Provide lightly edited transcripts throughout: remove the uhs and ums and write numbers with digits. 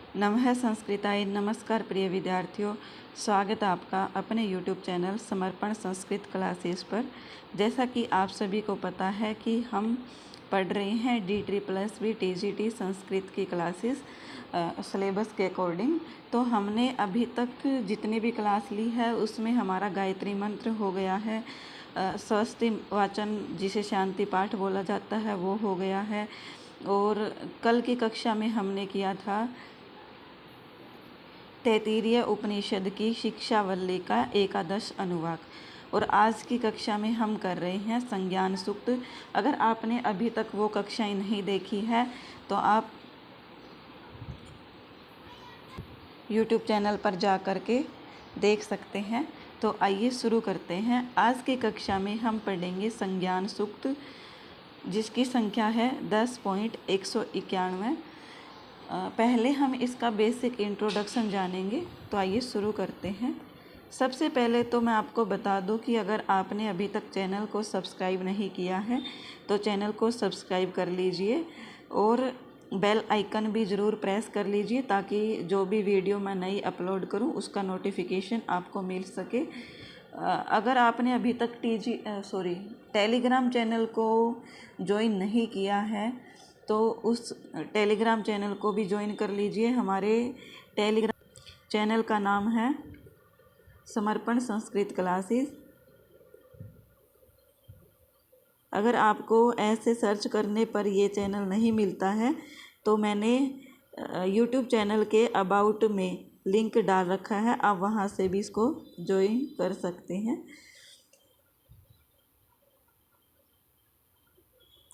नमः संस्कृताय। नमस्कार प्रिय विद्यार्थियों, स्वागत है आपका अपने YouTube चैनल समर्पण संस्कृत क्लासेस पर। जैसा कि आप सभी को पता है कि हम पढ़ रहे हैं DSSB TGT संस्कृत की क्लासेस सिलेबस के अकॉर्डिंग। तो हमने अभी तक जितनी भी क्लास ली है उसमें हमारा गायत्री मंत्र हो गया है, स्वस्ति वाचन जिसे शांति पाठ बोला जाता है वो हो गया है, और कल की कक्षा में हमने किया था तैत्तिरीय उपनिषद की शिक्षावल्ली का एकादश अनुवाक, और आज की कक्षा में हम कर रहे हैं संज्ञान सूक्त। अगर आपने अभी तक वो कक्षाएं नहीं देखी है तो आप YouTube चैनल पर जा कर के देख सकते हैं। तो आइए शुरू करते हैं। आज की कक्षा में हम पढ़ेंगे संज्ञान सूक्त, जिसकी संख्या है 10.191। पहले हम इसका बेसिक इंट्रोडक्शन जानेंगे। तो आइए शुरू करते हैं। सबसे पहले तो मैं आपको बता दूं कि अगर आपने अभी तक चैनल को सब्सक्राइब नहीं किया है तो चैनल को सब्सक्राइब कर लीजिए और बेल आइकन भी ज़रूर प्रेस कर लीजिए, ताकि जो भी वीडियो मैं नई अपलोड करूं उसका नोटिफिकेशन आपको मिल सके। अगर आपने अभी तक टेलीग्राम चैनल को ज्वाइन नहीं किया है तो उस टेलीग्राम चैनल को भी ज्वाइन कर लीजिए। हमारे टेलीग्राम चैनल का नाम है समर्पण संस्कृत क्लासेस। अगर आपको ऐसे सर्च करने पर ये चैनल नहीं मिलता है तो मैंने YouTube चैनल के अबाउट में लिंक डाल रखा है, आप वहाँ से भी इसको ज्वाइन कर सकते हैं।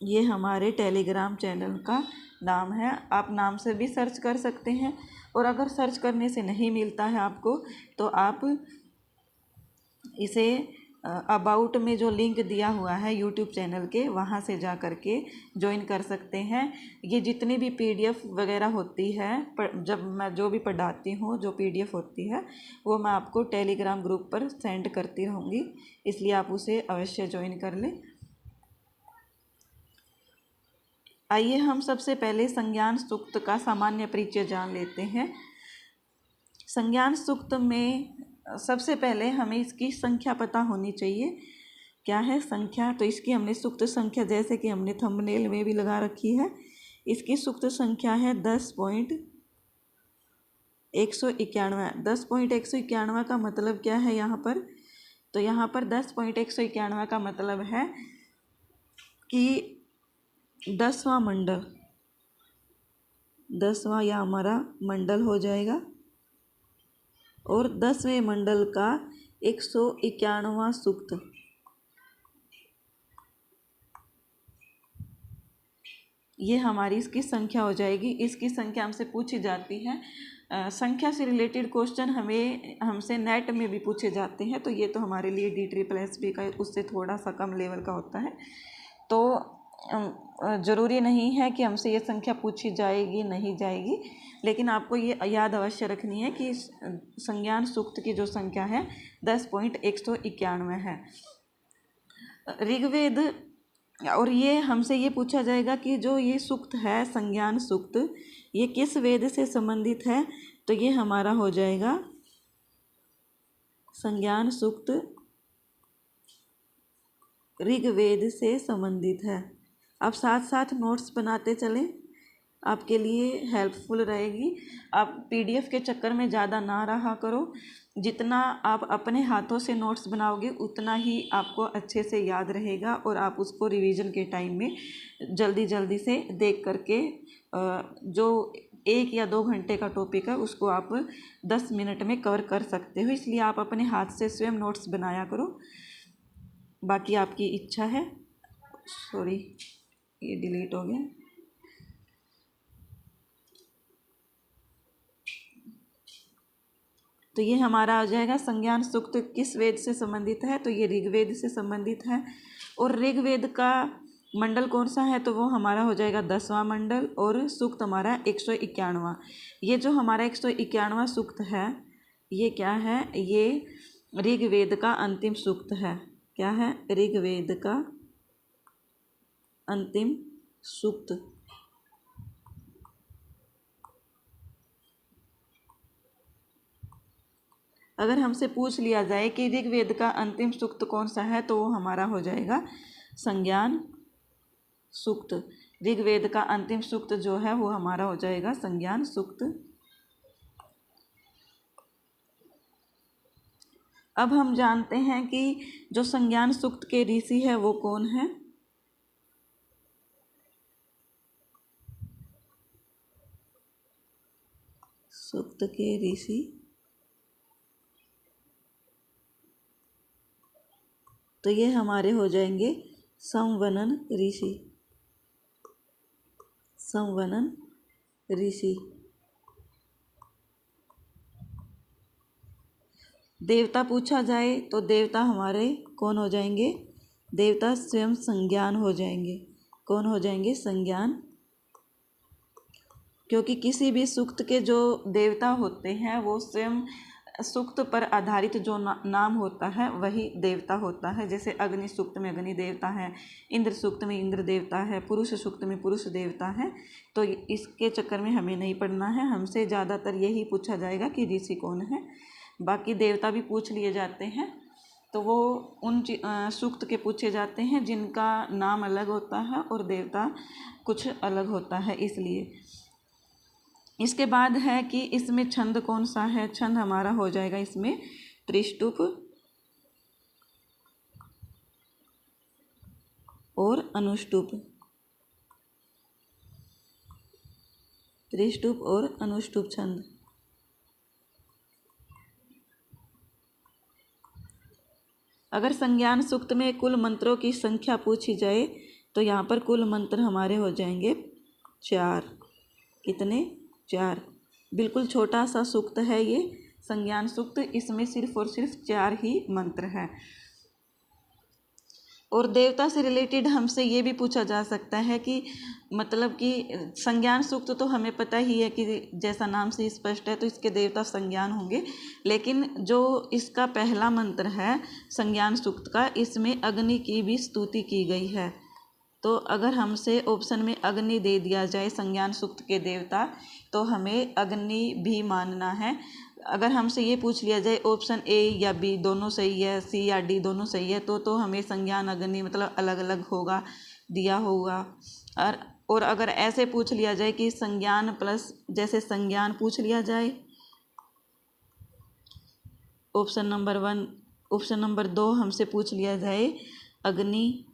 ये हमारे टेलीग्राम चैनल का नाम है, आप नाम से भी सर्च कर सकते हैं। और अगर सर्च करने से नहीं मिलता है आपको तो आप इसे अबाउट में जो लिंक दिया हुआ है YouTube चैनल के, वहाँ से जा कर के ज्वाइन कर सकते हैं। ये जितनी भी PDF वगैरह होती है, जब मैं जो भी पढ़ाती हूँ, जो PDF होती है वो मैं आपको टेलीग्राम ग्रुप पर सेंड करती रहूँगी, इसलिए आप उसे अवश्य ज्वाइन कर लें। आइए हम सबसे पहले संज्ञान सूक्त का सामान्य परिचय जान लेते हैं। संज्ञान सूक्त में सबसे पहले हमें इसकी संख्या पता होनी चाहिए। क्या है संख्या? तो इसकी हमने सूक्त संख्या, जैसे कि हमने थंबनेल में भी लगा रखी है, इसकी सूक्त संख्या है 10.191। 10.191 का मतलब क्या है यहाँ पर? तो यहाँ पर 10.191 का मतलब है कि 10वां मंडल, 10वां यह हमारा मंडल हो जाएगा, और 10वें मंडल का 191वां सूक्त। ये हमारी इसकी संख्या हो जाएगी। इसकी संख्या हमसे पूछी जाती है। संख्या से रिलेटेड क्वेश्चन हमसे नेट में भी पूछे जाते हैं, तो ये तो हमारे लिए DSSB का उससे थोड़ा सा कम लेवल का होता है। तो ज़रूरी नहीं है कि हमसे ये संख्या पूछी जाएगी नहीं जाएगी, लेकिन आपको ये याद अवश्य रखनी है कि संज्ञान सूक्त की जो संख्या है 10.191 है। ऋग्वेद, और ये हमसे ये पूछा जाएगा कि जो ये सूक्त है संज्ञान सूक्त, ये किस वेद से संबंधित है? तो ये हमारा हो जाएगा संज्ञान सूक्त ऋग्वेद से संबंधित है। आप साथ साथ नोट्स बनाते चलें, आपके लिए हेल्पफुल रहेगी। आप PDF के चक्कर में ज़्यादा ना रहा करो। जितना आप अपने हाथों से नोट्स बनाओगे उतना ही आपको अच्छे से याद रहेगा, और आप उसको रिवीजन के टाइम में जल्दी जल्दी से देख करके जो 1 या 2 घंटे का टॉपिक है उसको आप 10 मिनट में कवर कर सकते हो। इसलिए आप अपने हाथ से स्वयं नोट्स बनाया करो, बाकी आपकी इच्छा है। सॉरी, ये डिलीट हो गया। तो ये हमारा आ जाएगा संज्ञान सूक्त किस वेद से संबंधित है? तो ये ऋग्वेद से संबंधित है। और ऋग्वेद का मंडल कौन सा है? तो वो हमारा हो जाएगा 10वां मंडल, और सूक्त हमारा 191वां। ये जो हमारा 191वां सूक्त है ये क्या है? ये ऋग्वेद का अंतिम सूक्त है। क्या है? ऋग्वेद का अंतिम सूक्त। अगर हमसे पूछ लिया जाए कि ऋग्वेद का अंतिम सूक्त कौन सा है, तो वो हमारा हो जाएगा संज्ञान सूक्त। ऋग्वेद का अंतिम सूक्त जो है वो हमारा हो जाएगा संज्ञान सूक्त। अब हम जानते हैं कि जो संज्ञान सूक्त के ऋषि है वो कौन है। सूक्त के ऋषि तो ये हमारे हो जाएंगे संवनन ऋषि। संवनन ऋषि। देवता पूछा जाए तो देवता हमारे कौन हो जाएंगे, देवता स्वयं संज्ञान हो जाएंगे। कौन हो जाएंगे, संज्ञान। क्योंकि किसी भी सूक्त के जो देवता होते हैं वो स्वयं सूक्त पर आधारित जो नाम होता है वही देवता होता है। जैसे अग्नि सूक्त में अग्नि देवता है, इंद्र सूक्त में इंद्र देवता है, पुरुष सूक्त में पुरुष देवता है। तो इसके चक्कर में हमें नहीं पढ़ना है, हमसे ज़्यादातर यही पूछा जाएगा कि ऋषि कौन है। बाकी देवता भी पूछ लिए जाते हैं तो वो उन सूक्त के पूछे जाते हैं जिनका नाम अलग होता है और देवता कुछ अलग होता है, इसलिए। इसके बाद है कि इसमें छंद कौन सा है। छंद हमारा हो जाएगा इसमें त्रिष्टुप और अनुष्टुप। त्रिष्टुप और अनुष्टुप छंद। अगर संज्ञान सूक्त में कुल मंत्रों की संख्या पूछी जाए तो यहाँ पर कुल मंत्र हमारे हो जाएंगे 4। कितने, 4। बिल्कुल छोटा सा सूक्त है ये संज्ञान सूक्त, इसमें सिर्फ और सिर्फ 4 ही मंत्र हैं। और देवता से रिलेटेड हमसे ये भी पूछा जा सकता है कि मतलब कि संज्ञान सूक्त तो हमें पता ही है कि जैसा नाम से स्पष्ट है तो इसके देवता संज्ञान होंगे, लेकिन जो इसका पहला मंत्र है संज्ञान सूक्त का, इसमें अग्नि की भी स्तुति की गई है। तो अगर हमसे ऑप्शन में अग्नि दे दिया जाए संज्ञान सूक्त के देवता तो हमें अग्नि भी मानना है। अगर हमसे ये पूछ लिया जाए ऑप्शन ए या बी दोनों सही है, सी या डी दोनों सही है, तो हमें संज्ञान अग्नि मतलब अलग अलग होगा, दिया होगा। और अगर ऐसे पूछ लिया जाए कि संज्ञान प्लस, जैसे संज्ञान पूछ लिया जाए ऑप्शन नंबर 1, ऑप्शन नंबर 2 हमसे पूछ लिया जाए अग्नि,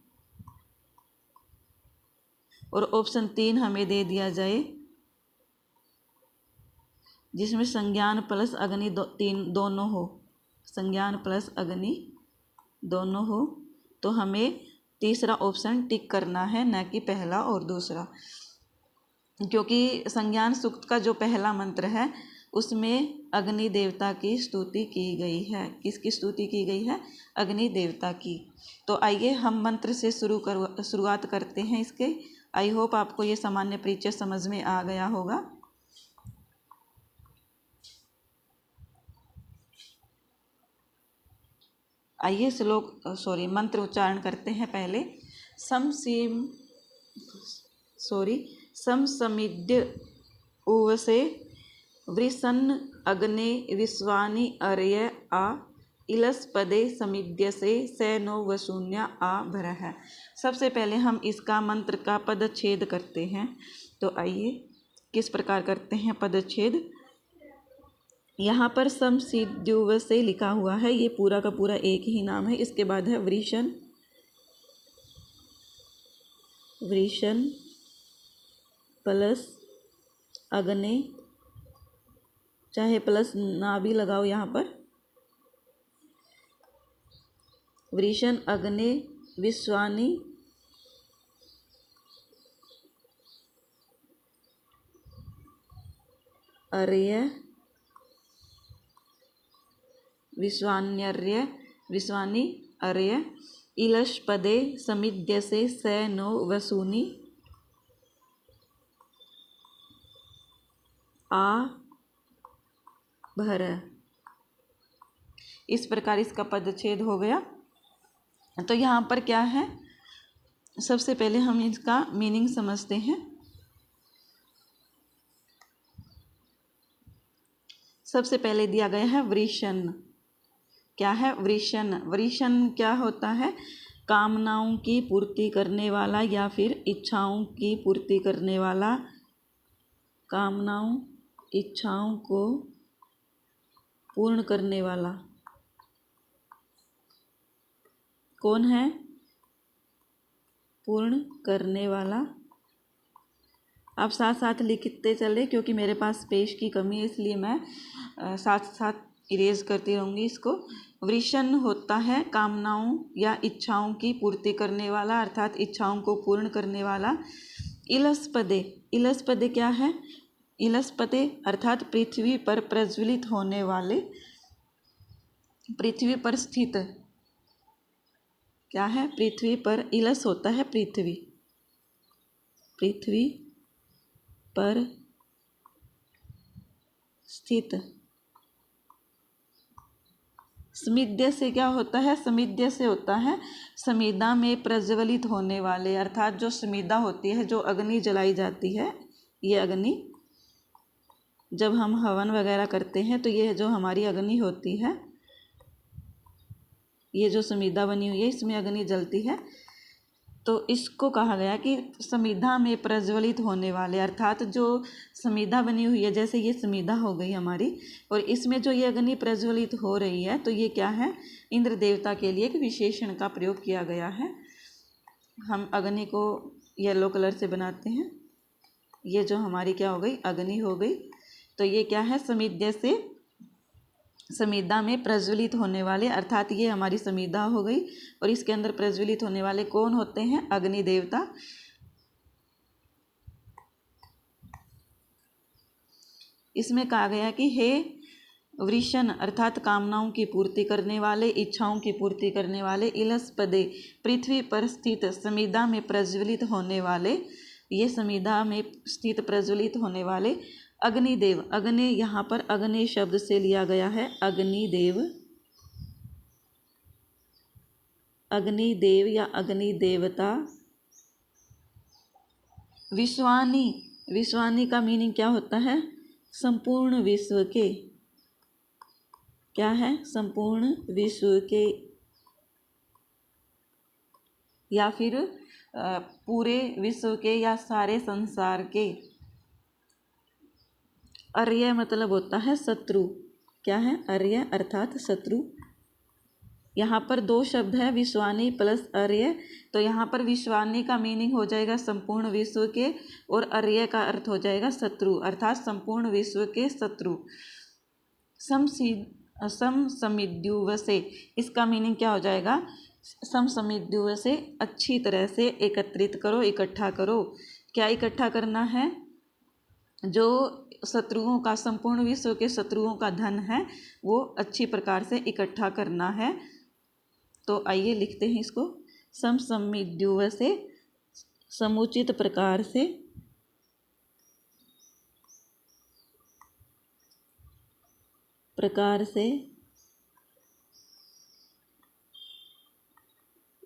और ऑप्शन 3 हमें दे दिया जाए जिसमें संज्ञान प्लस अग्नि दोनों हो, संज्ञान प्लस अग्नि दोनों हो, तो हमें तीसरा ऑप्शन टिक करना है, न कि पहला और दूसरा। क्योंकि संज्ञान सूक्त का जो पहला मंत्र है उसमें अग्नि देवता की स्तुति की गई है। किसकी स्तुति की गई है, अग्नि देवता की। तो आइए हम मंत्र से शुरुआत करते हैं इसके। आई होप आपको ये सामान्य परिचय समझ में आ गया होगा। आइए मंत्र उच्चारण करते हैं पहले। सम समिद्य उवसे वृषन्न अग्ने विश्वानि अर्य आ इलस्पदे समिद्यसे स नो वसून्या आ भरः। सबसे पहले हम इसका मंत्र का पदच्छेद करते हैं। तो आइए किस प्रकार करते हैं पदच्छेद। यहाँ पर समसिद्युव से लिखा हुआ है, ये पूरा का पूरा एक ही नाम है। इसके बाद है वृषण, वृषण प्लस अग्नि, चाहे प्लस ना भी लगाओ यहाँ पर। वृषण अग्नि विश्वानि अर्य विश्वान्यर्य विश्वानि अर्य इलष्पदे समिद्यसे स नो वसूनि आ भर। इस प्रकार इसका पदच्छेद हो गया। तो यहाँ पर क्या है, सबसे पहले हम इसका मीनिंग समझते हैं। सबसे पहले दिया गया है वृषण। क्या है? वृषण। वृषण क्या होता है? कामनाओं की पूर्ति करने वाला या फिर इच्छाओं की पूर्ति करने वाला। कामनाओं इच्छाओं को पूर्ण करने वाला कौन है? पूर्ण करने वाला। आप साथ साथ लिखते चले, क्योंकि मेरे पास स्पेस की कमी है, इसलिए मैं साथ साथ इरेज करती रहूँगी इसको। वृषण होता है कामनाओं या इच्छाओं की पूर्ति करने वाला, अर्थात इच्छाओं को पूर्ण करने वाला। इलस्पदे। इलस्पदे क्या है? इलस्पदे अर्थात पृथ्वी पर प्रज्वलित होने वाले, पृथ्वी पर स्थित। क्या है? पृथ्वी पर। इलस होता है पृथ्वी, पृथ्वी पर स्थित। समिध्य से क्या होता है? समिध्य से होता है समिधा में प्रज्वलित होने वाले, अर्थात जो समिधा होती है, जो अग्नि जलाई जाती है, ये अग्नि जब हम हवन वगैरह करते हैं तो ये जो हमारी अग्नि होती है, ये जो समिधा बनी हुई है, इसमें अग्नि जलती है, तो इसको कहा गया कि समिधा में प्रज्वलित होने वाले, अर्थात जो समिधा बनी हुई है, जैसे ये समिधा हो गई हमारी, और इसमें जो ये अग्नि प्रज्वलित हो रही है, तो ये क्या है? इंद्र देवता के लिए एक विशेषण का प्रयोग किया गया है। हम अग्नि को येलो कलर से बनाते हैं। ये जो हमारी क्या हो गई? अग्नि हो गई। तो ये क्या है? समिध्य से, समिधा में प्रज्वलित होने वाले, अर्थात ये हमारी समिधा हो गई, और इसके अंदर प्रज्वलित होने वाले कौन होते हैं? अग्नि देवता। इसमें कहा गया कि हे वृषण अर्थात कामनाओं की पूर्ति करने वाले, इच्छाओं की पूर्ति करने वाले, इलस्पदे पृथ्वी पर स्थित समिधा में प्रज्वलित होने वाले, ये समिधा में स्थित प्रज्वलित होने वाले अग्निदेव। अग्नि यहाँ पर अग्नि शब्द से लिया गया है, अग्निदेव, अग्निदेव या अग्निदेवता। विश्वानी। विश्वानी का मीनिंग क्या होता है? संपूर्ण विश्व के। क्या है? संपूर्ण विश्व के, या फिर पूरे विश्व के या सारे संसार के। अर्य मतलब होता है शत्रु। क्या है? अर्य अर्थात शत्रु। यहाँ पर दो शब्द है, विश्वानी प्लस अर्य, तो यहाँ पर विश्वानी का मीनिंग हो जाएगा संपूर्ण विश्व के, और अर्य का अर्थ हो जाएगा शत्रु, अर्थात संपूर्ण विश्व के शत्रु। समसमिद्युव से, इसका मीनिंग क्या हो जाएगा? समसमिद्युव से अच्छी तरह से एकत्रित करो, इकट्ठा करो। क्या इकट्ठा करना है? जो शत्रुओं का, संपूर्ण विश्व के शत्रुओं का धन है, वो अच्छी प्रकार से इकट्ठा करना है। तो आइए लिखते हैं इसको। समसमिद्युव से समुचित प्रकार से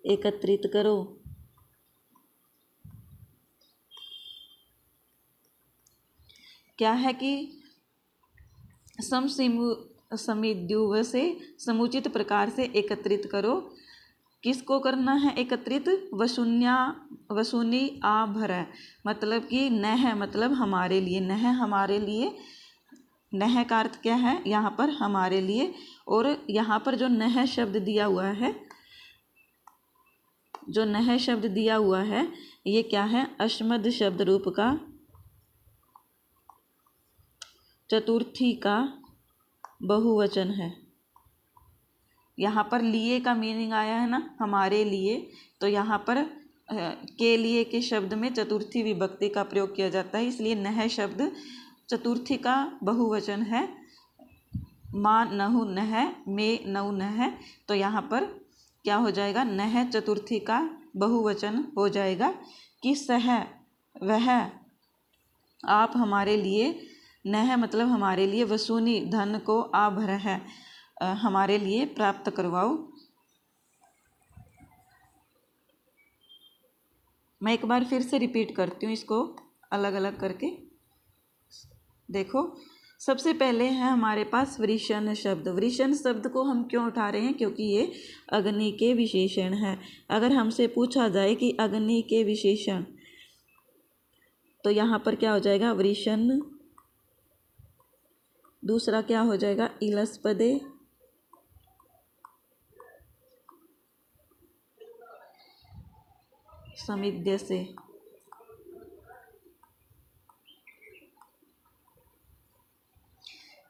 एकत्रित करो। क्या है कि समसमिद्युव से समुचित प्रकार से एकत्रित करो। किसको करना है एकत्रित? वसूनी आभर, मतलब कि नह मतलब हमारे लिए, नह हमारे लिए। नह का अर्थ क्या है यहाँ पर? हमारे लिए। और यहाँ पर जो नह शब्द दिया हुआ है, जो नह शब्द दिया हुआ है, ये क्या है? अश्मद शब्द रूप का चतुर्थी का बहुवचन है। यहाँ पर लिए का मीनिंग आया है ना, हमारे लिए, तो यहाँ पर के लिए के शब्द में चतुर्थी विभक्ति का प्रयोग किया जाता है, इसलिए नह शब्द चतुर्थी का बहुवचन है। माँ नहु नह, में नौ नह, तो यहाँ पर क्या हो जाएगा? नह चतुर्थी का बहुवचन हो जाएगा कि सह वह आप हमारे लिए, नह मतलब हमारे लिए, वसूनी धन को, आभर है हमारे लिए प्राप्त करवाओ। मैं एक बार फिर से रिपीट करती हूँ इसको अलग अलग करके। देखो, सबसे पहले है हमारे पास वृषण शब्द। वृषण शब्द को हम क्यों उठा रहे हैं? क्योंकि ये अग्नि के विशेषण है। अगर हमसे पूछा जाए कि अग्नि के विशेषण, तो यहाँ पर क्या हो जाएगा? वृषण। दूसरा क्या हो जाएगा? इलस्पदे। समिद्य से।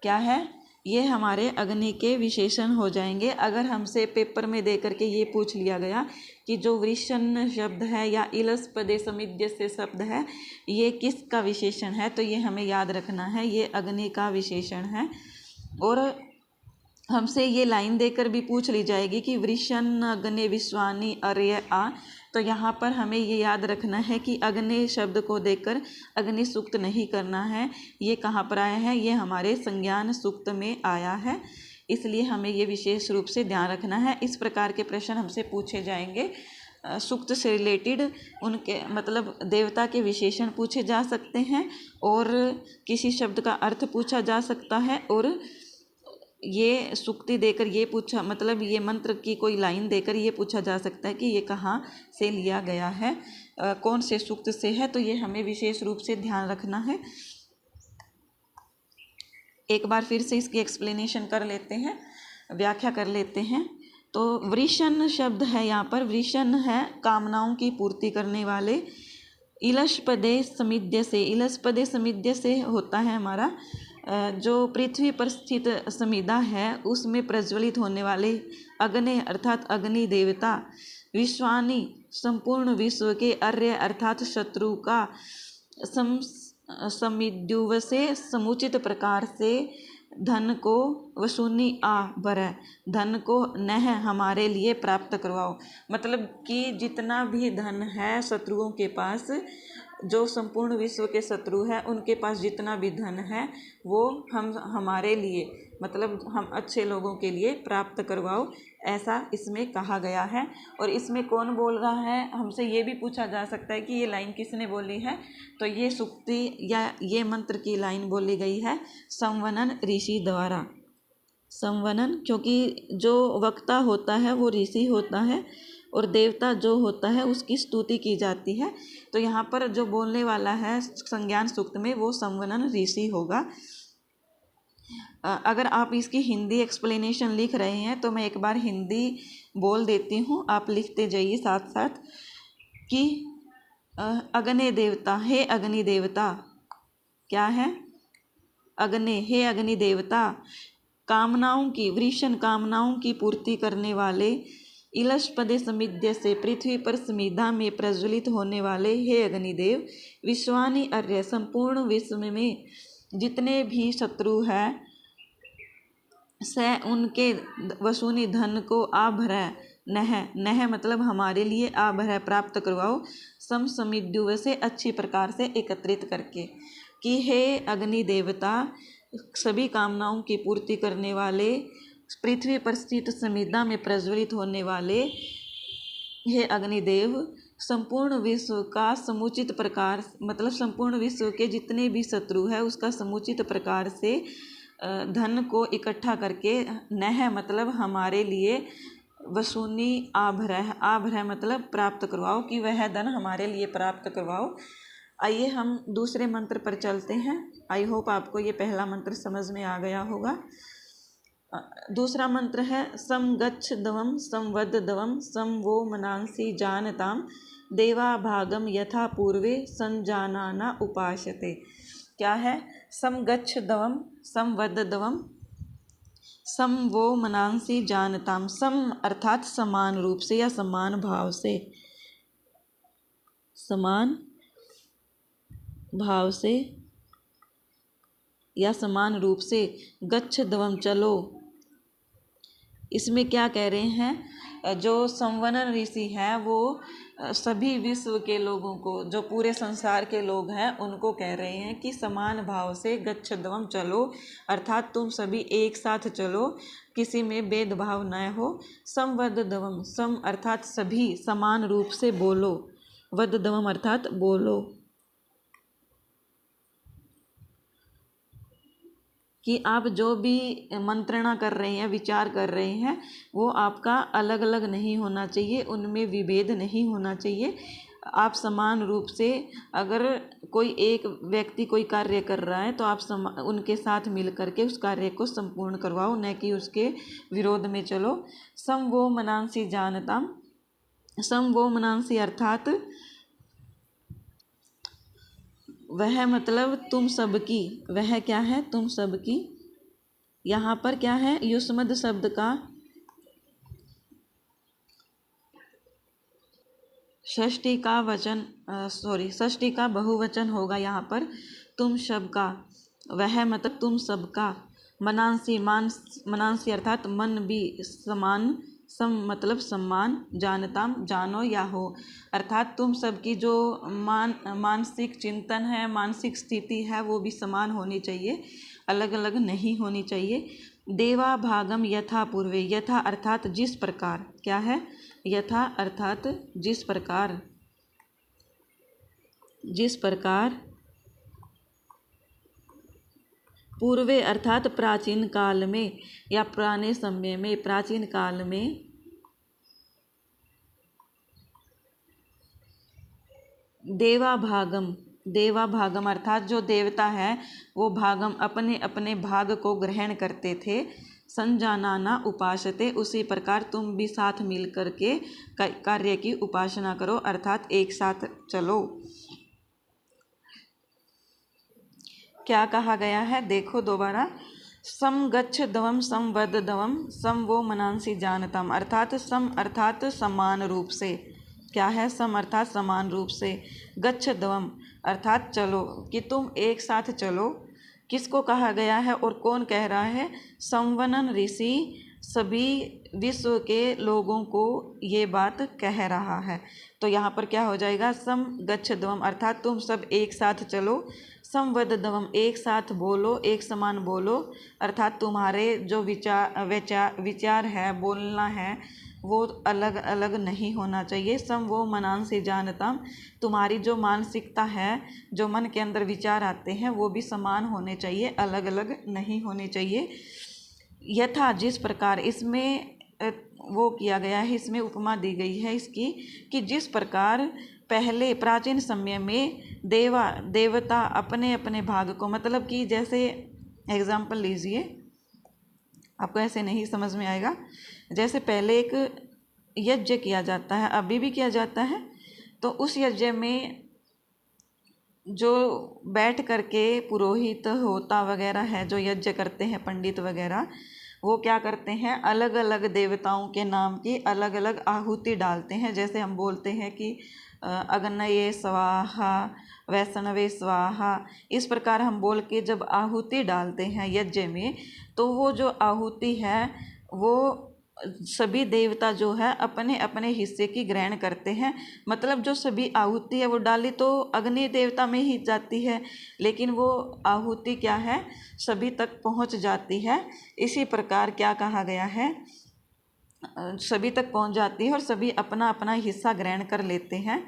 क्या है? ये हमारे अग्नि के विशेषण हो जाएंगे। अगर हमसे पेपर में दे करके ये पूछ लिया गया कि जो वृषण शब्द है या इलस्पदे समिद्य से शब्द है, ये किसका विशेषण है, तो ये हमें याद रखना है, ये अग्नि का विशेषण है। और हमसे ये लाइन देकर भी पूछ ली जाएगी कि वृषण अग्नि विश्वानी अर्य आ, तो यहाँ पर हमें ये याद रखना है कि अग्नि शब्द को देकर अग्नि सूक्त नहीं करना है। ये कहाँ पर आया है? ये हमारे संज्ञान सूक्त में आया है, इसलिए हमें ये विशेष रूप से ध्यान रखना है। इस प्रकार के प्रश्न हमसे पूछे जाएंगे। सूक्त से रिलेटेड उनके मतलब देवता के विशेषण पूछे जा सकते हैं, और किसी शब्द का अर्थ पूछा जा सकता है, और ये सूक्ति देकर ये पूछा मतलब ये मंत्र की कोई लाइन देकर ये पूछा जा सकता है कि ये कहाँ से लिया गया है, कौन से सूक्त से है, तो ये हमें विशेष रूप से ध्यान रखना है। एक बार फिर से इसकी एक्सप्लेनेशन कर लेते हैं, व्याख्या कर लेते हैं। तो वृषण शब्द है, यहाँ पर वृषण है कामनाओं की पूर्ति करने वाले। इलस्पदे समिद्य से, इलस्पदे समिद्य से होता है हमारा जो पृथ्वी पर स्थित समिधा है उसमें प्रज्वलित होने वाले अग्नि अर्थात अग्नि देवता। विश्वानी संपूर्ण विश्व के, अर्य अर्थात शत्रु का, समिद्युव से समुचित प्रकार से, धन को वसूनी आ भर, धन को नह हमारे लिए प्राप्त करवाओ। मतलब कि जितना भी धन है शत्रुओं के पास, जो संपूर्ण विश्व के शत्रु हैं उनके पास जितना भी धन है वो हम हमारे लिए मतलब हम अच्छे लोगों के लिए प्राप्त करवाओ, ऐसा इसमें कहा गया है। और इसमें कौन बोल रहा है? हमसे ये भी पूछा जा सकता है कि ये लाइन किसने बोली है, तो ये सूक्ति या ये मंत्र की लाइन बोली गई है संवनन ऋषि द्वारा। संवनन, क्योंकि जो वक्ता होता है वो ऋषि होता है और देवता जो होता है उसकी स्तुति की जाती है, तो यहाँ पर जो बोलने वाला है संज्ञान सूक्त में वो संवनन ऋषि होगा। अगर आप इसकी हिंदी एक्सप्लेनेशन लिख रहे हैं तो मैं एक बार हिंदी बोल देती हूँ, आप लिखते जाइए साथ साथ कि अग्नि देवता, हे अग्नि देवता, क्या है? अग्नि, हे अग्नि देवता, कामनाओं की, वृषण कामनाओं की पूर्ति करने वाले, इलस्पदे समिद्य से पृथ्वी पर समिधा में प्रज्वलित होने वाले हे अग्निदेव, विश्वानी अर्य संपूर्ण विश्व में जितने भी शत्रु हैं स उनके वसूनी धन को आभरय नह, नह मतलब हमारे लिए आभरय प्राप्त करवाओ, सम समिद्युव से अच्छी प्रकार से एकत्रित करके, कि हे अग्नि देवता सभी कामनाओं की पूर्ति करने वाले, पृथ्वी पर स्थित समिधा में प्रज्वलित होने वाले हे अग्निदेव, संपूर्ण विश्व का समुचित प्रकार मतलब संपूर्ण विश्व के जितने भी शत्रु है उसका समुचित प्रकार से धन को इकट्ठा करके, नह मतलब हमारे लिए, वसूनी आभरय, आभरय मतलब प्राप्त करवाओ, कि वह धन हमारे लिए प्राप्त करवाओ। आइए हम दूसरे मंत्र पर चलते हैं। आई होप आपको ये पहला मंत्र समझ में आ गया होगा। दूसरा मंत्र है समगच्छ दवम संवद दवम सम वो मनांसी जानताम देवा भागम यथा पूर्वे संजानाना उपासते। क्या है? समगच्छ दवम संवद दवम सम वो मनांसी जानताम, सम अर्थात समान रूप से या समान भाव से, समान भाव से या समान रूप से, गच्छ दवम चलो। इसमें क्या कह रहे हैं? जो संवनन ऋषि हैं वो सभी विश्व के लोगों को, जो पूरे संसार के लोग हैं उनको कह रहे हैं कि समान भाव से गच्छ दवम चलो, अर्थात तुम सभी एक साथ चलो, किसी में भेदभाव न हो। समवद दवम, सम अर्थात सभी, समान रूप से बोलो, वद दवम अर्थात बोलो। कि आप जो भी मंत्रणा कर रहे हैं, विचार कर रहे हैं, वो आपका अलग अलग नहीं होना चाहिए, उनमें विभेद नहीं होना चाहिए। आप समान रूप से, अगर कोई एक व्यक्ति कोई कार्य कर रहा है तो आप उनके साथ मिल करके उस कार्य को संपूर्ण करवाओ, न कि उसके विरोध में चलो। सम वो मनांसी जानता, सम वो मनांसी अर्थात वह मतलब तुम सबकी, वह क्या है, तुम सबकी। यहाँ पर क्या है, युष्मद शब्द का षष्ठी का वचन, षष्ठी का बहुवचन होगा यहाँ पर, तुम सबका। वह मतलब तुम सबका। मनांसी, मनांसी अर्थात मन भी, समान, सम मतलब सम्मान, जानता जानो या हो, अर्थात तुम सबकी जो मानसिक चिंतन है, मानसिक स्थिति है, वो भी समान होनी चाहिए, अलग अलग नहीं होनी चाहिए। देवा भागम यथा पूर्वे, यथा अर्थात जिस प्रकार, क्या है, यथा अर्थात जिस प्रकार, जिस प्रकार, पूर्वे अर्थात प्राचीन काल में या पुराने समय में, प्राचीन काल में, देवा भागम, देवा भागम अर्थात जो देवता है वो भागम अपने अपने भाग को ग्रहण करते थे। संजानाना उपासते, उसी प्रकार तुम भी साथ मिल करके कार्य की उपासना करो, अर्थात एक साथ चलो। क्या कहा गया है, देखो दोबारा, सम गच्छ दवम सम वद दवम सम वो मनांसी जानतम, अर्थात सम अर्थात समान रूप से, क्या है, सम अर्थात समान रूप से, गच्छ दवम अर्थात चलो, कि तुम एक साथ चलो। किसको कहा गया है और कौन कह रहा है, संवनन ऋषि सभी विश्व के लोगों को ये बात कह रहा है। तो यहाँ पर क्या हो जाएगा, सम गच्छ दवम अर्थात तुम सब एक साथ चलो, संवद दवम एक साथ बोलो, एक समान बोलो, अर्थात तुम्हारे जो विचार है, बोलना है, वो अलग अलग नहीं होना चाहिए। सम वो मनांसी जानता, तुम्हारी जो मानसिकता है, जो मन के अंदर विचार आते हैं, वो भी समान होने चाहिए, अलग अलग नहीं होने चाहिए। यथा जिस प्रकार, इसमें वो किया गया है, इसमें उपमा दी गई है इसकी, कि जिस प्रकार पहले प्राचीन समय में देवता अपने अपने भाग को, मतलब कि जैसे एग्जाम्पल लीजिए, आपको ऐसे नहीं समझ में आएगा, जैसे पहले एक यज्ञ किया जाता है, अभी भी किया जाता है, तो उस यज्ञ में जो बैठ करके पुरोहित होता वगैरह है, जो यज्ञ करते हैं पंडित वगैरह, वो क्या करते हैं, अलग अलग देवताओं के नाम की अलग अलग आहुति डालते हैं। जैसे हम बोलते हैं कि अग्नये स्वाहा, वैष्णवे स्वाहा, इस प्रकार हम बोल के जब आहुति डालते हैं यज्ञ में, तो वो जो आहुति है वो सभी देवता जो है अपने अपने हिस्से की ग्रहण करते हैं। मतलब जो सभी आहुति है वो डाली तो अग्नि देवता में ही जाती है, लेकिन वो आहुति क्या है, सभी तक पहुंच जाती है। इसी प्रकार क्या कहा गया है, सभी तक पहुंच जाती है और सभी अपना अपना हिस्सा ग्रहण कर लेते हैं।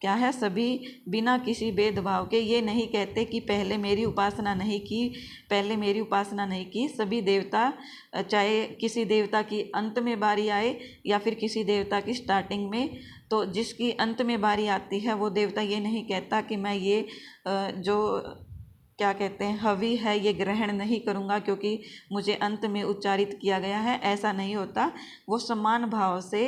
क्या है, सभी बिना किसी भेदभाव के, ये नहीं कहते कि पहले मेरी उपासना नहीं की, पहले मेरी उपासना नहीं की। सभी देवता, चाहे किसी देवता की अंत में बारी आए या फिर किसी देवता की स्टार्टिंग में, तो जिसकी अंत में बारी आती है वो देवता ये नहीं कहता कि मैं ये जो क्या कहते हैं हवि है ये ग्रहण नहीं करूँगा क्योंकि मुझे अंत में उच्चारित किया गया है, ऐसा नहीं होता। वो समान भाव से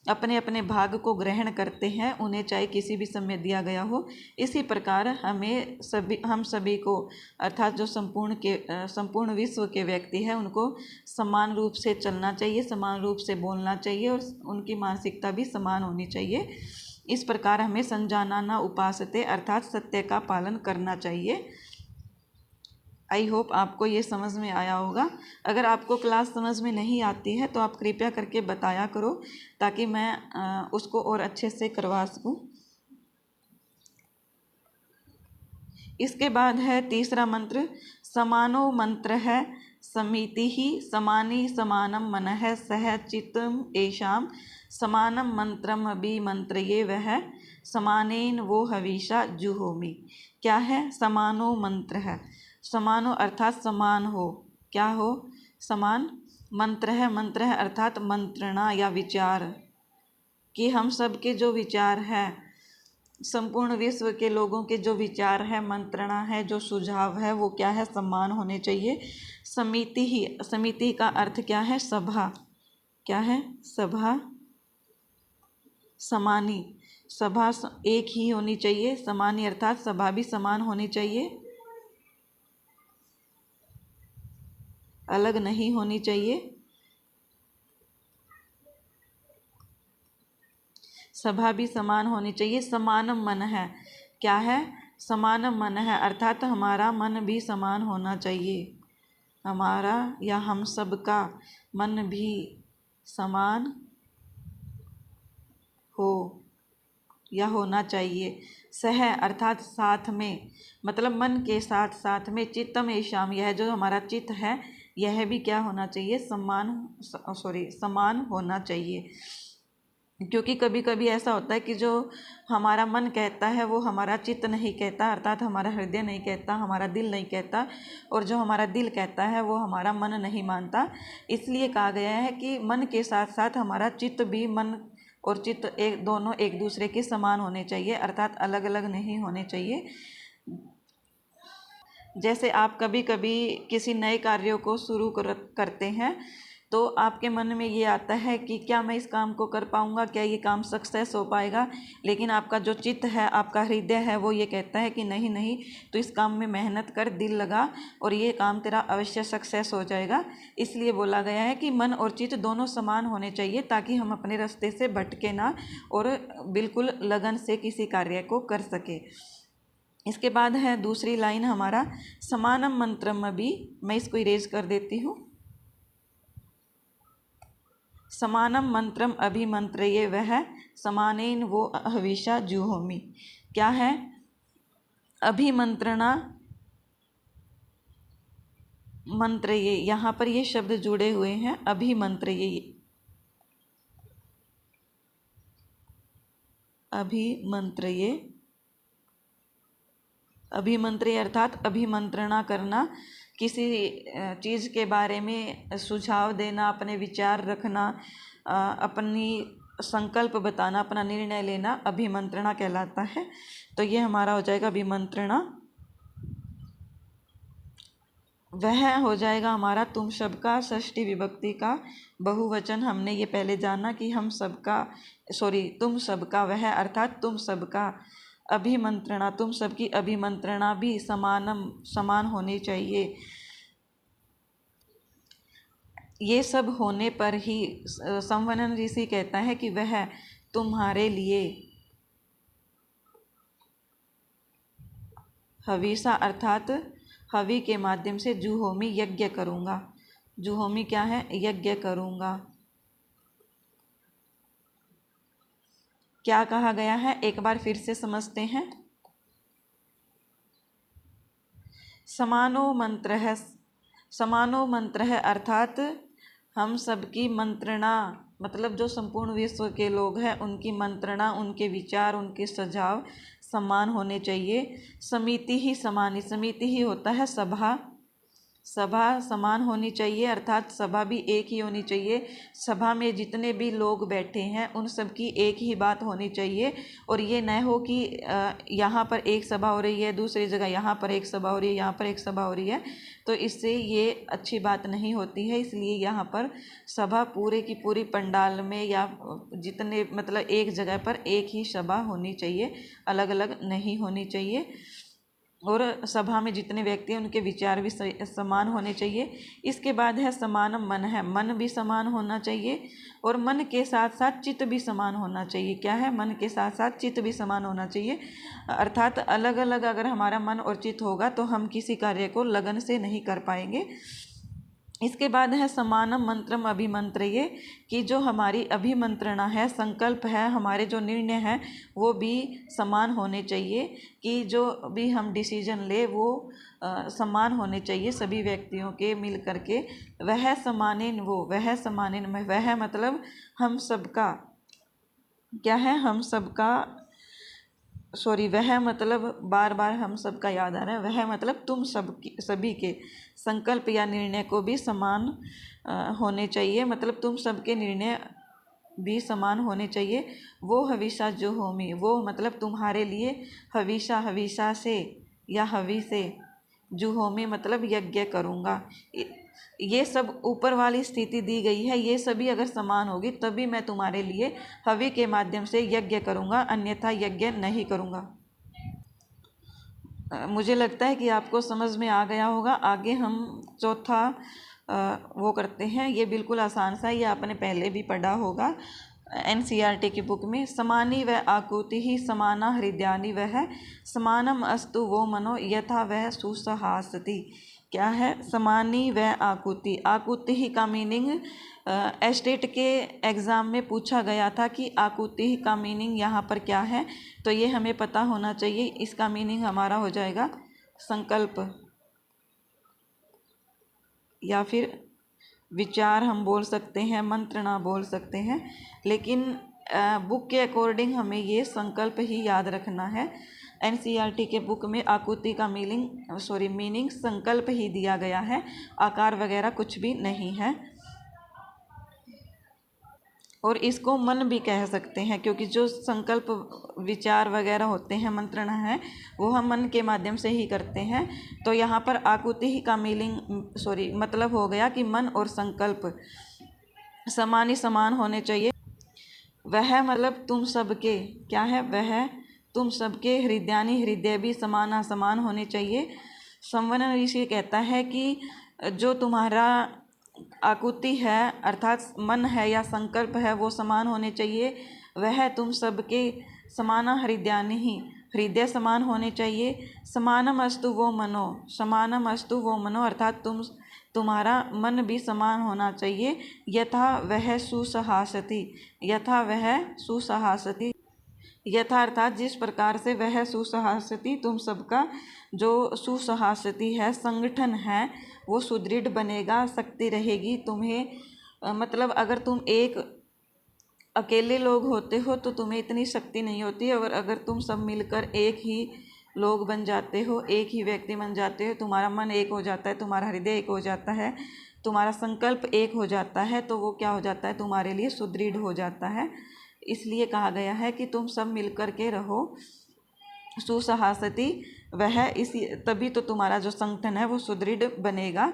अपने अपने भाग को ग्रहण करते हैं, उन्हें चाहे किसी भी समय दिया गया हो। इसी प्रकार हम सभी को, अर्थात जो संपूर्ण विश्व के व्यक्ति हैं, उनको समान रूप से चलना चाहिए, समान रूप से बोलना चाहिए और उनकी मानसिकता भी समान होनी चाहिए। इस प्रकार हमें संजानाना उपासते अर्थात सत्य का पालन करना चाहिए। आई होप आपको ये समझ में आया होगा। अगर आपको क्लास समझ में नहीं आती है तो आप कृपया करके बताया करो, ताकि मैं उसको और अच्छे से करवा सकूं। इसके बाद है तीसरा मंत्र, समानो मंत्र है, समिति ही समानी समानम मनः सह चित्तम एषाम समानम मंत्रम अभिमंत्रये वह समानेन वो हविषा जुहोमि। क्या है, समानो मंत्र है, समानो अर्थात समान हो, क्या हो, समान। मंत्र है अर्थात मंत्रणा या विचार, कि हम सब के जो विचार है, संपूर्ण विश्व के लोगों के जो विचार है, मंत्रणा है, जो सुझाव है, वो क्या है, समान होने चाहिए। समिति का अर्थ क्या है, सभा। क्या है, सभा। समानी, सभा एक ही होनी चाहिए। समानी अर्थात सभा भी समान होनी चाहिए, अलग नहीं होनी चाहिए। सभा भी समान होनी चाहिए। समानम मन है, क्या है, समानम मन है अर्थात हमारा मन भी समान होना चाहिए। हमारा या हम सब का मन भी समान हो या होना चाहिए। सह अर्थात साथ में, मतलब मन के साथ साथ में। चित्तम एषाम, यह जो हमारा चित्त है यह भी क्या होना चाहिए, समान होना चाहिए। क्योंकि कभी कभी ऐसा होता है कि जो हमारा मन कहता है वो हमारा चित्त नहीं कहता, अर्थात हमारा हृदय नहीं कहता, हमारा दिल नहीं कहता, और जो हमारा दिल कहता है वो हमारा मन नहीं मानता। इसलिए कहा गया है कि मन के साथ साथ हमारा चित्त भी, मन और चित्त दोनों एक दूसरे के समान होने चाहिए, अर्थात अलग अलग नहीं होने चाहिए। जैसे आप कभी कभी किसी नए कार्यों को शुरू करते हैं तो आपके मन में ये आता है कि क्या मैं इस काम को कर पाऊँगा, क्या ये काम सक्सेस हो पाएगा। लेकिन आपका जो चित्त है, आपका हृदय है, वो ये कहता है कि नहीं नहीं, तो इस काम में मेहनत कर, दिल लगा, और ये काम तेरा अवश्य सक्सेस हो जाएगा। इसलिए बोला गया है कि मन और चित्त दोनों समान होने चाहिए, ताकि हम अपने रास्ते से भटके ना और बिल्कुल लगन से किसी कार्य को कर सके। इसके बाद है दूसरी लाइन हमारा, समानम मंत्रम भी। मैं इसको इरेज कर देती हूँ। समानम मंत्रम अभिमंत्रये वह समानेन वो हविषा जुहोमि। क्या है, अभिमंत्रणा, मंत्रये, यहाँ पर ये शब्द जुड़े हुए हैं, अभिमंत्रये। अभिमंत्रये, अभिमंत्रे अर्थात अभिमंत्रणा करना, किसी चीज़ के बारे में सुझाव देना, अपने विचार रखना, अपनी संकल्प बताना, अपना निर्णय लेना, अभिमंत्रणा कहलाता है। तो ये हमारा हो जाएगा अभिमंत्रणा। वह हो जाएगा हमारा तुम सबका, षष्ठी विभक्ति का बहुवचन। हमने ये पहले जाना कि हम सबका, तुम सबका, वह अर्थात तुम सबका, अभिमंत्रणा, तुम सबकी अभिमंत्रणा भी समान होनी चाहिए। ये सब होने पर ही संवनन ऋषि कहता है कि वह तुम्हारे लिए हविषा अर्थात हवि के माध्यम से जुहोमी, यज्ञ करूँगा। जुहोमी क्या है, यज्ञ करूँगा। क्या कहा गया है, एक बार फिर से समझते हैं। समानो मंत्र है अर्थात हम सबकी मंत्रणा, मतलब जो संपूर्ण विश्व के लोग हैं उनकी मंत्रणा, उनके विचार, उनके सुझाव समान होने चाहिए। समिति ही होता है सभा। सभा समान होनी चाहिए, अर्थात सभा भी एक ही होनी चाहिए। सभा में जितने भी लोग बैठे हैं उन सब की एक ही बात होनी चाहिए, और ये न हो कि यहाँ पर एक सभा हो रही है, दूसरी जगह यहाँ पर एक सभा हो रही है, यहाँ पर एक सभा हो रही है, तो इससे ये अच्छी बात नहीं होती है। इसलिए यहाँ पर सभा पूरे की पूरी पंडाल में या जितने, मतलब एक जगह पर एक ही सभा होनी चाहिए, अलग अलग नहीं होनी चाहिए। और सभा में जितने व्यक्ति हैं उनके विचार भी समान होने चाहिए। इसके बाद है समानम मन है, मन भी समान होना चाहिए, और मन के साथ साथ चित्त भी समान होना चाहिए। क्या है, मन के साथ साथ चित्त भी समान होना चाहिए, अर्थात अलग अलग अगर हमारा मन और चित्त होगा तो हम किसी कार्य को लगन से नहीं कर पाएंगे। इसके बाद है समानम मंत्रम अभिमंत्रये, कि जो हमारी अभिमंत्रणा है, संकल्प है, हमारे जो निर्णय हैं वो भी समान होने चाहिए, कि जो भी हम डिसीजन ले वो समान होने चाहिए सभी व्यक्तियों के मिल करके। वह समानेन में, वह मतलब हम सबका, क्या है, हम सबका सॉरी वह मतलब बार बार हम सबका याद आ रहा है, वह मतलब तुम सभी के संकल्प या निर्णय को भी समान होने चाहिए, मतलब तुम सबके निर्णय भी समान होने चाहिए। वो हविषा जो होमी, वो मतलब तुम्हारे लिए हविषा, हविषा से या हवि से, जो होमी मतलब यज्ञ करूँगा। ये सब ऊपर वाली स्थिति दी गई है, ये सभी अगर समान होगी तभी मैं तुम्हारे लिए हवि के माध्यम से यज्ञ करूँगा, अन्यथा यज्ञ नहीं करूँगा। मुझे लगता है कि आपको समझ में आ गया होगा। आगे हम चौथा वो करते हैं, ये बिल्कुल आसान सा, ये आपने पहले भी पढ़ा होगा NCERT की बुक में। समानी व आकुति ही समाना हृदयानि वह समानम अस्तु वो मनो यथा वह सुसहासति। क्या है? समानी व आकुति। आकुति ही का मीनिंग एस्टेट के एग्ज़ाम में पूछा गया था कि आकुति ही का मीनिंग यहाँ पर क्या है, तो ये हमें पता होना चाहिए। इसका मीनिंग हमारा हो जाएगा संकल्प या फिर विचार हम बोल सकते हैं, मंत्रणा बोल सकते हैं, लेकिन बुक के अकॉर्डिंग हमें ये संकल्प ही याद रखना है। NCERT के बुक में आकुति का मीनिंग संकल्प ही दिया गया है, आकार वगैरह कुछ भी नहीं है। और इसको मन भी कह सकते हैं, क्योंकि जो संकल्प विचार वगैरह होते हैं, मंत्रणा है, वो हम मन के माध्यम से ही करते हैं। तो यहाँ पर आकुति ही का मतलब हो गया कि मन और संकल्प समान ही समान होने चाहिए। वह मतलब तुम सबके, क्या है? वह तुम सबके हृदयानि, हृदय भी समान समान होने चाहिए। संवरण ऋषि कहता है कि जो तुम्हारा आकुति है अर्थात मन है या संकल्प है, वो समान होने चाहिए। वह तुम सबके समाना हृदयानि ही, हृदय समान होने चाहिए। समानम अस्तु वो मनो, समानम अस्तु वो मनो अर्थात तुम्हारा मन भी समान होना चाहिए। यथा वह सुसहासति, यथा वह सुसहासति, यथा अर्थात जिस प्रकार से वह सुसहासति, तुम सबका जो सुसहासति है, संगठन है, वो सुदृढ़ बनेगा, शक्ति रहेगी तुम्हें। मतलब अगर तुम एक अकेले लोग होते हो तो तुम्हें इतनी शक्ति नहीं होती है, और अगर तुम सब मिलकर एक ही लोग बन जाते हो, एक ही व्यक्ति बन जाते हो, तुम्हारा मन एक हो जाता है, तुम्हारा हृदय एक हो जाता है, तुम्हारा संकल्प एक हो जाता है, तो वो क्या हो जाता है? तुम्हारे लिए सुदृढ़ हो जाता है। इसलिए कहा गया है कि तुम सब मिलकर के रहो सुसहासति, वह इसी तभी तो तुम्हारा जो संगठन है वो सुदृढ़ बनेगा।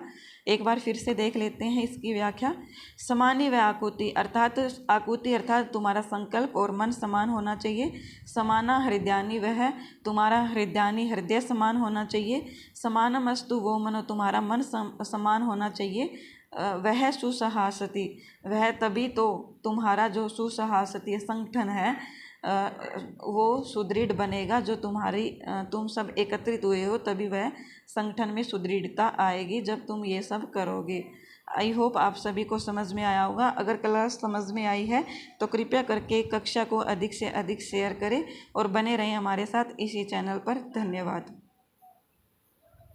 एक बार फिर से देख लेते हैं इसकी व्याख्या। समानी व आकुति अर्थात तुम्हारा संकल्प और मन समान होना चाहिए। समाना हृदयानि वह, तुम्हारा हृदयानि हृदय समान होना चाहिए। समानम अस्तु वो मनो, तुम्हारा मन समान होना चाहिए। वह सुसहासति, वह तभी तो तुम्हारा जो सुसहासति संगठन है वो सुदृढ़ बनेगा। जो तुम सब एकत्रित हुए हो तभी वह संगठन में सुदृढ़ता आएगी, जब तुम ये सब करोगे। आई होप आप सभी को समझ में आया होगा। अगर क्लास समझ में आई है तो कृपया करके कक्षा को अधिक से अधिक शेयर करें और बने रहें हमारे साथ इसी चैनल पर। धन्यवाद।